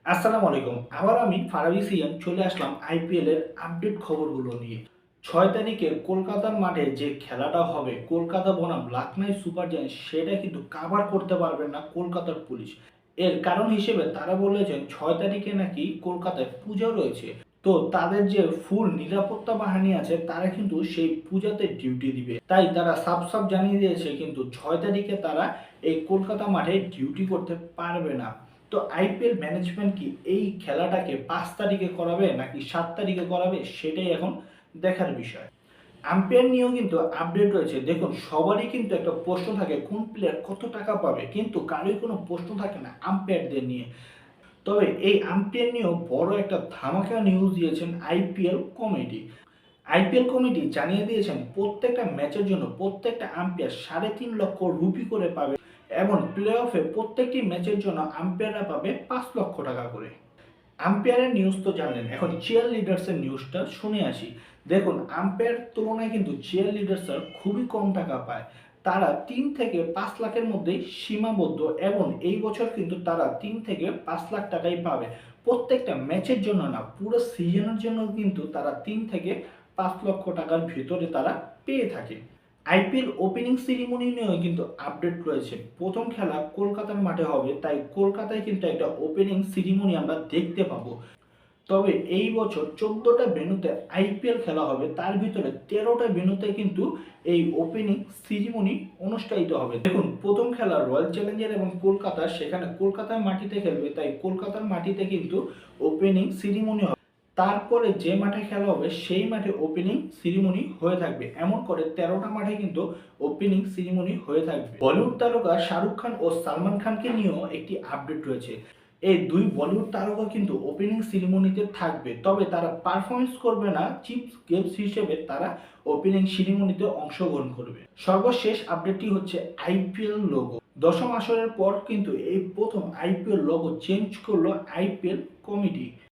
আসসালামু আলাইকুম। আবার আমি ফারাবী সিয়াম চলে আসলাম আইপিএল এর আপডেট খবরগুলো নিয়ে। ৬ তারিখে কলকাতার মাঠে যে খেলাটা হবে, কলকাতা বনাম লখনউ সুপার জায়ান্টস সেটা কিন্তু কাভার করতে পারবে না কলকাতার পুলিশ। এর কারণ হিসেবে তারা বলেছেন ৬ তারিখে নাকি কলকাতায় পূজা রয়েছে। তো তাদের যে ফুল নিরাপত্তা বাহিনী আছে তারা কিন্তু সেই পূজাতে ডিউটি দিবে। তাই তারা সাফ জানিয়ে দিয়েছে কিন্তু ৬ তারিখে তারা এই কলকাতা মাঠে ডিউটি করতে পারবে না। তো আইপিএল ম্যানেজমেন্ট কি এই খেলাটাকে ৫ তারিখে করাবে নাকি ৭ তারিখে করাবে সেটাই এখন দেখার বিষয়। আম্পায়ার নিয়েও কিন্তু আপডেট রয়েছে। দেখুন সবারই কিন্তু একটা প্রশ্ন থাকে কোন প্লেয়ার কত টাকা পাবে, কিন্তু কারোই কোনো প্রশ্ন থাকে না আম্পায়ারদের নিয়ে। তবে এই আম্পায়ার নিয়েও বড় একটা ধামাকা নিউজ দিয়েছেন আইপিএল কমিটি। আইপিএল কমিটি জানিয়ে দিয়েছেন প্রত্যেকটা ম্যাচের জন্য প্রত্যেকটা আম্পায়ার ৩.৫ লক্ষ রুপি করে পাবে এবং প্লে অফে প্রত্যেকটি ম্যাচের জন্য আম্পায়াররা পাবে ৫ লক্ষ টাকা করে। আম্পায়ারের নিউজ তো জানলেন, এখন চিয়ার লিডার্সের নিউজটা শুনে আসি। দেখুন আম্পায়ার তুলনায় কিন্তু চিয়ার লিডার্সরা খুবই কম টাকা পায়। তারা ৩ থেকে ৫ লাখের মধ্যেই সীমাবদ্ধ এবং এই বছর কিন্তু তারা ৩ থেকে ৫ লাখ টাকাই পাবে। প্রত্যেকটা ম্যাচের জন্য না, পুরো সিজনের জন্য কিন্তু তারা ৩ থেকে ৫ লক্ষ টাকার ভেতরে তারা পেয়ে থাকে। আইপিএল ওপেনিং সেরিমনি নিয়েও কিন্তু আপডেট রয়েছে। প্রথম খেলা কলকাতার মাঠে হবে, তাই কলকাতায় কিন্তু একটা ওপেনিং সেরিমনি আমরা দেখতে পাবো। তবে এই বছর ১৪টা ভেন্যুতে আইপিএল খেলা হবে, তার ভিতরে ১৩টা ভেন্যুতে কিন্তু এই ওপেনিং সেরিমনি অনুষ্ঠিত হবে। দেখুন প্রথম খেলা রয়্যাল চ্যালেঞ্জার এবং কলকাতা, সেখানে কলকাতার মাটিতে খেলবে, তাই কলকাতার মাটিতে কিন্তু ওপেনিং সেরিমনি হবে। তারপরে যে মাঠে খেলা হবে সেই মাঠে ওপেনিং সেরিমনি হয়ে থাকবে। এমন করে ১৩টা মাঠে কিন্তু ওপেনিং সেরিমনি হয়ে থাকবে। বলিউড তারকা শাহরুখ খান ও সালমান খানকে নিয়েও একটি আপডেট রয়েছে। এই দুই বলিউড তারকা কিন্তু ওপেনিং সেরিমনিতে থাকবে, তবে তারা পারফরমেন্স করবে না, চিফ গেস্ট হিসেবে তারা ওপেনিং সেরিমনিতে অংশগ্রহণ করবে। সর্বশেষ আপডেটটি হচ্ছে আইপিএল লোগো। দশম আসরের পর কিন্তু এই প্রথম আইপিএল লোগো চেঞ্জ করলো আইপিএল কমিটি।